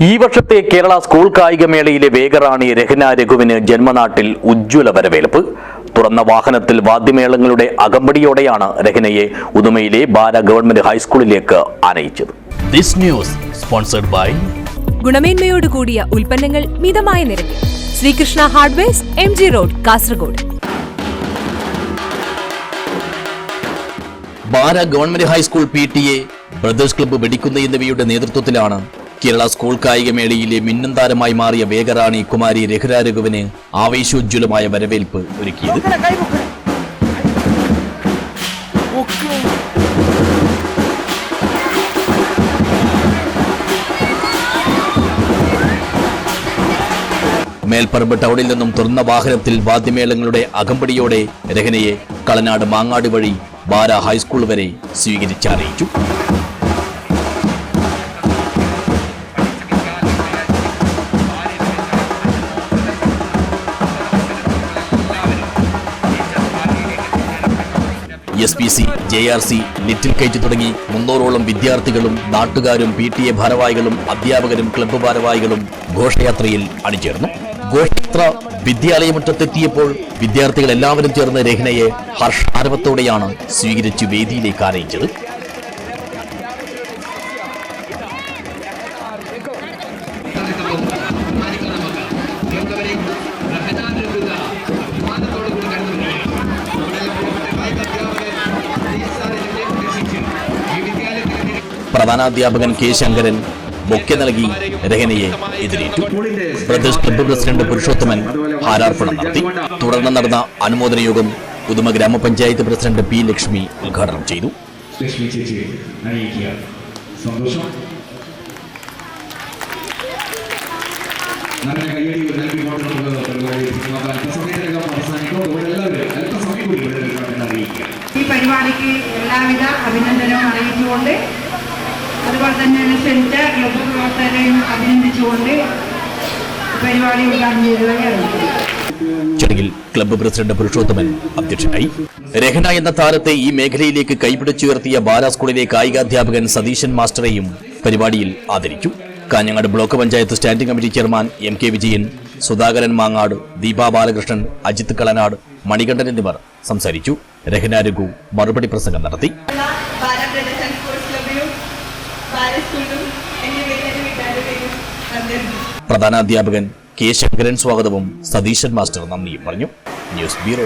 ഈ വർഷത്തെ കേരള സ്കൂൾ കായികമേളയിലെ വേഗറാണി രഹ്ന രഘുവിന് ജന്മനാട്ടിൽ ഉജ്ജ്വല വരവേൽപ്പ്. തുറന്ന വാഹനത്തിൽ വാദ്യമേളങ്ങളുടെ അകമ്പടിയോടെയാണ് രഹ്നയെ ഉദുമയിലെ ബാര ഗവൺമെന്റ് ഹൈസ്കൂളിലേക്ക് ആനയിച്ചത്. ഗുണമേന്മയോട് കൂടിയ ഉൽപ്പന്നങ്ങൾ മിതമായ നിരക്കിൽ. Sreekrishna hardwares, MG road, Kasaragod. Bara government high school PTA, brothers club വെടിക്കുന്ന എന്നിവയുടെ നേതൃത്വത്തിലാണ് കേരള സ്കൂൾ കായികമേളയിലെ മിന്നും താരമായി മാറിയ വേഗറാണി കുമാരി രഹ്ന രഘുവിന് ആവേശോജ്വലമായ വരവേൽപ്പ് ഒരുക്കിയത്. മേൽപ്പറമ്പ് ടൗണിൽ നിന്നും തുറന്ന വാഹനത്തിൽ വാദ്യമേളങ്ങളുടെ അകമ്പടിയോടെ രഹ്നയെ കളനാട് മാങ്ങാട് വഴി ബാര ഹൈസ്കൂൾ വരെ സ്വീകരിച്ചറിയിച്ചു. SPC, JRC, ലിറ്റിൽ കൈറ്റ് തുടങ്ങി 300ഓളം വിദ്യാർത്ഥികളും നാട്ടുകാരും PTA ഭാരവാഹികളും അധ്യാപകരും ക്ലബ്ബ് ഭാരവാഹികളും ഘോഷയാത്രയിൽ അണിചേർന്നു. ഘോഷയാത്ര വിദ്യാലയമുറ്റത്തെത്തിയപ്പോൾ വിദ്യാർത്ഥികൾ എല്ലാവരും ചേർന്ന് രഹ്നയെ ഹർഷാരവത്തോടെയാണ് സ്വീകരിച്ച് വേദിയിലേക്ക് ആനയിച്ചത്. പ്രധാനാധ്യാപകൻ K. ശങ്കരൻ ബൊക്കെ നൽകി രഹ്നയെ എതിരേറ്റു. ബ്രദേഴ്സ് ക്ലബ്ബ് പ്രസിഡന്റ് പുരുഷോത്തമൻ ഹാരാർപ്പണം നടത്തി. തുടർന്ന് നടന്ന അനുമോദന യോഗം ഉദുമ ഗ്രാമപഞ്ചായത്ത് പ്രസിഡന്റ് P. ലക്ഷ്മി ഉദ്ഘാടനം ചെയ്തു. ഈ പരിപാടിക്ക് എല്ലാവിധ അഭിനന്ദനവും അറിയിച്ചുകൊണ്ട്, അതുപോലെ തന്നെ ക്ഷണിച്ച ക്ലബ്ബ് പ്രവർത്തകരെയും അഭിനന്ദിച്ചുകൊണ്ട് പരിപാടി ഉദ്ഘാടനം ചെയ്തതാണ്. ചടങ്ങിൽ ക്ലബ്ബ് പ്രസിഡന്റ് പുരുഷോത്തമൻ അധ്യക്ഷനായി. രഹ്ന എന്ന താരത്തെ ഈ മേഖലയിലേക്ക് കൈപിടിച്ചുയർത്തിയ ബാല സ്കൂളിലെ കായികാധ്യാപകൻ സതീശൻ മാസ്റ്ററെയും പരിപാടിയിൽ ആദരിച്ചു. Kanhangad block panchayat standing committee chairman MK Vijayan, Sudhakaran Mangad, Deepa Balakrishnan, Ajith Kalanad, Manikandan എന്നിവർ സംസാരിച്ചു. രഹ്ന രഘു മറുപടി പ്രസംഗം നടത്തി. പ്രധാനാധ്യാപകൻ K. ശങ്കരൻ സ്വാഗതവും സതീശൻ മാസ്റ്റർ നന്ദിയും പറഞ്ഞു. News bureau.